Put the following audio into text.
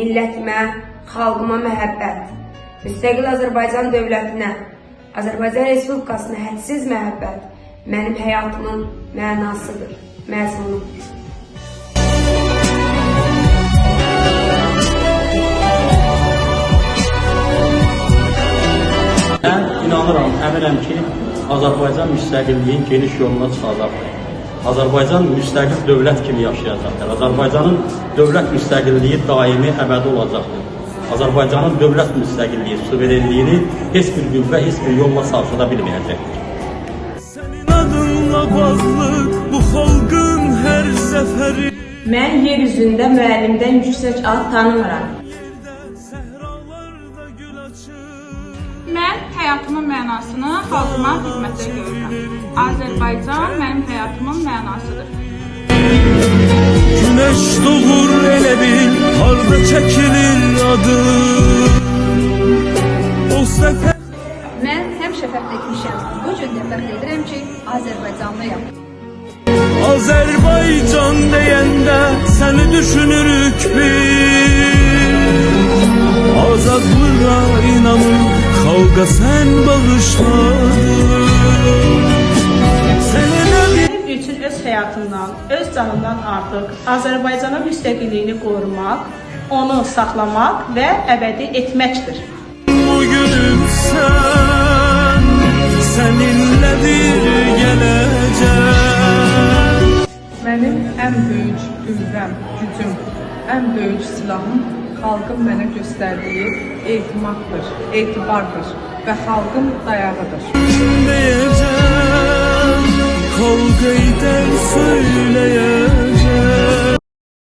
millətimə, xalqıma məhəbbət, müstəqil Azərbaycan dövlətinə, Azərbaycan Respublikasına hədsiz məhəbbət mənim həyatımın mənasıdır, məzmunudur. Mən inanıram, əminəm ki, Azərbaycan müstəqilliyin geniş yoluna çıxacaqdır. Azərbaycan müstəqil dövlət kimi yaşayacaqdır. Azərbaycanın dövlət müstəqilliyi daimi əbədi olacaqdır. Azərbaycanın dövlət müstəqilliyi, suverenliyini heç bir qüvvə, heç bir yolla sarsıda bilməyəcəkdir. Sənin adınla bağlı bu xalqın hər zəfəri. Mən yer üzündə müəllimdən yüksək ad tanımıram. Mən həyatımın mənasını xalqıma xidmətdə görürəm. Azərbaycan mənim həyatımın mənasıdır. Güneş doğur elə bil, harda çəkilir adı. O səfər. Mən həmişə fəxr etmişəm. Bu gün də fəxr edirəm ki, Azərbaycanlıyam. Azərbaycan deyəndə səni düşünürük biz. Azadlığa inanır, xalqa sən bağışladın. Mənim üçün öz həyatımdan, öz canımdan artıq Azərbaycanın müstəqilliyini qorumaq, onu saxlamaq və əbədi etməkdir. Bugünüm səninlədir gələcək. Mənim ən böyük qüvvəm, gücüm, ən böyük silahım xalqın mənə göstərdiyi etimaddır, etibardır və xalqın dayağıdır. Deyəcəm, xalqa idər söyləyəcəm.